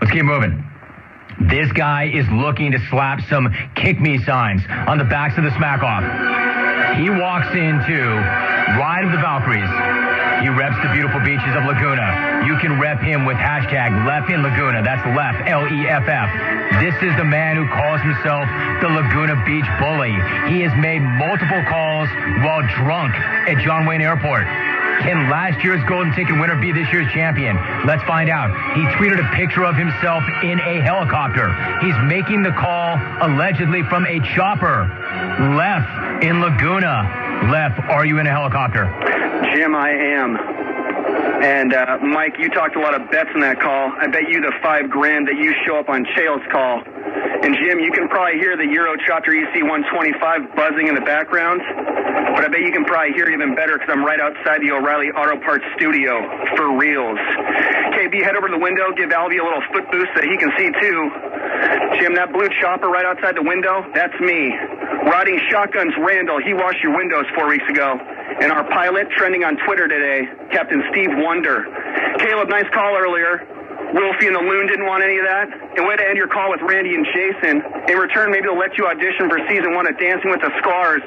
Let's keep moving. This guy is looking to slap some kick me signs on the backs of the smack off. He walks into Ride of the Valkyries. He reps the beautiful beaches of Laguna. You can rep him with hashtag Leff in Laguna. That's Leff, L-E-F-F. This is the man who calls himself the Laguna Beach Bully. He has made multiple calls while drunk at John Wayne Airport. Can last year's Golden Ticket winner be this year's champion? Let's find out. He tweeted a picture of himself in a helicopter. He's making the call allegedly from a chopper. Leff in Laguna. Leff, are you in a helicopter? Jim, I am. And Mike, you talked a lot of bets in that call. I bet you the $5,000 that you show up on Chael's call. And Jim, you can probably hear the Eurochopter EC-125 buzzing in the background. But I bet you can probably hear it even better because I'm right outside the O'Reilly Auto Parts studio for reals. KB, head over to the window, give Albie a little foot boost that he can see too. Jim, that blue chopper right outside the window, that's me. Riding shotguns Randall, he washed your windows 4 weeks ago. And our pilot trending on Twitter today, Captain Steve Wonder. Caleb, nice call earlier. Wolfie and the Loon didn't want any of that. And way to end your call with Randy and Jason. In return, maybe they'll let you audition for season 1 of Dancing with the Scars.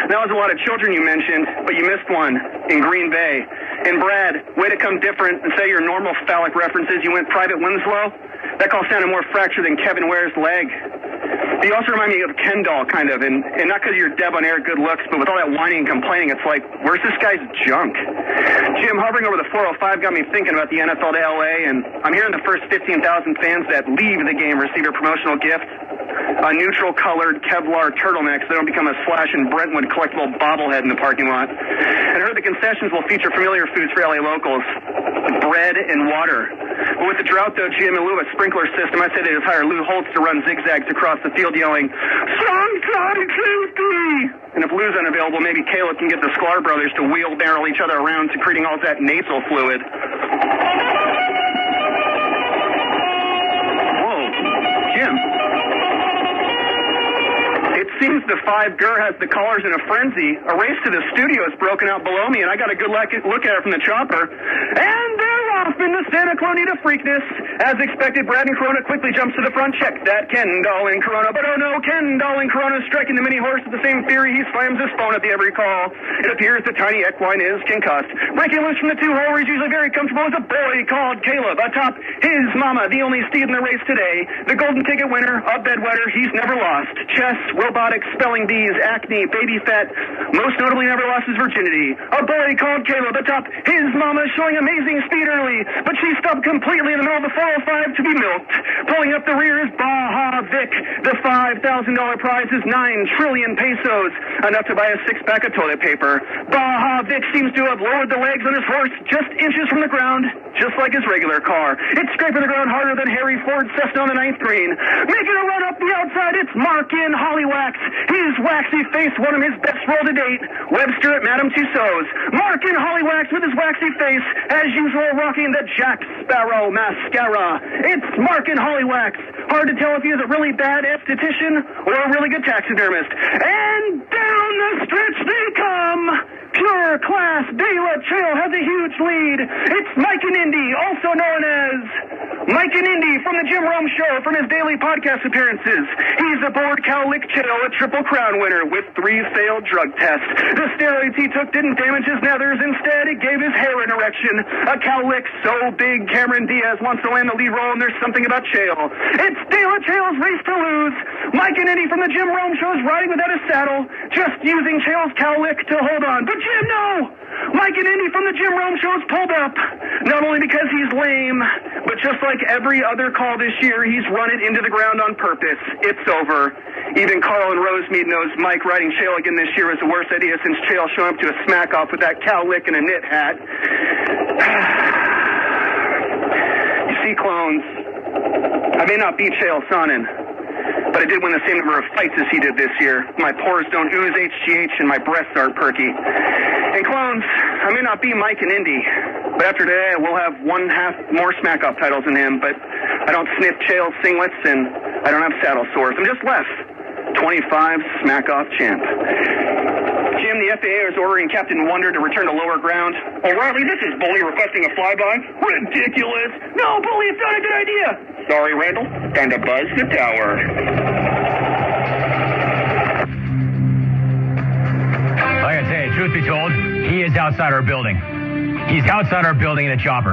That was a lot of children you mentioned, but you missed one in Green Bay. And Brad, way to come different and say your normal phallic references. You went Private Winslow. That call sounded more fractured than Kevin Ware's leg. You also remind me of Ken Doll, kind of, and not because you're Deb on air good looks, but with all that whining and complaining, it's like, where's this guy's junk? Jim, hovering over the 405 got me thinking about the NFL to LA, and I'm hearing the first 15,000 fans that leave the game receive a promotional gift. A neutral-colored Kevlar turtleneck so they don't become a Slash and Brentwood collectible bobblehead in the parking lot. And I heard the concessions will feature familiar foods for LA locals, bread and water. But with the drought, though, Jim, in lieu of a sprinkler system, I say they just hire Lou Holtz to run zigzags across the field yelling, "Strong side, 2-3!" And if Lou's unavailable, maybe Caleb can get the Sklar brothers to wheelbarrel each other around, secreting all that nasal fluid. Whoa, Jim. It seems the 5-ger has the callers in a frenzy. A race to the studio is broken out below me, and I got a good look at it from the chopper. And they're off in the Santa Clonita Freakness. As expected, Brad and Corona quickly jumps to the front. Check that, Ken Doll and Corona. But oh no, Ken Doll and Corona striking the mini horse with the same fury. He slams his phone at the every call. It appears the tiny equine is concussed. Breaking loose from the 2-hole where he's usually very comfortable is a boy called Caleb. Atop his mama, the only steed in the race today. The Golden Ticket winner, a bedwetter, he's never lost. Chess, robotics, spelling bees, acne, baby fat, most notably never lost his virginity. A boy called Caleb atop his mama showing amazing speed early, but she stopped completely in the middle of the 405 to be milked. Pulling up the rear is Baja Vic. The $5,000 prize is 9 trillion pesos, enough to buy a 6-pack of toilet paper. Baja Vic seems to have lowered the legs on his horse just inches from the ground, just like his regular car. It's scraping the ground harder than Harry Ford's Cessna on the 9th green. Making a run up the outside, it's Markin Hollywax. His waxy face won him his best roll to date. Webster at Madame Tussauds. Markin Hollywax with his waxy face, as usual rocking the Jack Sparrow mascara. It's Markin Hollywax. Hard to tell if he is a really bad esthetician or a really good taxidermist. And down the stretch they come. Pure class De La Trail has a huge lead. It's Mike and Indy, also known as Mike and Indy from the Jim Rome Show from his daily podcast appearances. He's aboard Cal Lick Chael, a Triple Crown winner with 3 failed drug tests. The steroids he took didn't damage his nethers. Instead, it gave his hair an erection. A Cal Lick so big Cameron Diaz wants to land the lead role, and there's something about Chael. It's De La Trail's race to lose. Mike and Indy from the Jim Rome Show is riding without a saddle, just using Chael's Cal Lick to hold on. But Jim, no! Mike and Indy from the Jim Rome Show is pulled up, not only because he's lame, but just like every other call this year, he's run it into the ground on purpose. It's over. Even Carl and Rosemead knows Mike riding Chael again this year is the worst idea since Chael showing up to a smack-off with that Cal Lick and a knit hat. You see, clones, I may not beat Chael Sonnen, but I did win the same number of fights as he did this year. My pores don't ooze HGH and my breasts aren't perky. And clones, I may not be Mike and Indy, but after today I will have 1/2 more smack-off titles than him, but I don't sniff Chael singlets and I don't have saddle sores. I'm just Leff, 25 smack-off champ. Jim, the FAA is ordering Captain Wonder to return to lower ground. O'Reilly, this is Bully requesting a flyby. Ridiculous. No, Bully, it's not a good idea. Sorry, Randall. Time to buzz the tower. Like I say, truth be told, he is outside our building. He's outside our building in a chopper.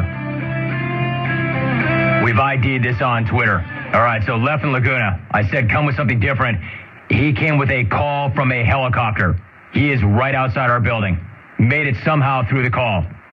We've ID'd this on Twitter. All right, so Leff in Laguna. I said come with something different. He came with a call from a helicopter. He is right outside our building. Made it somehow through the call.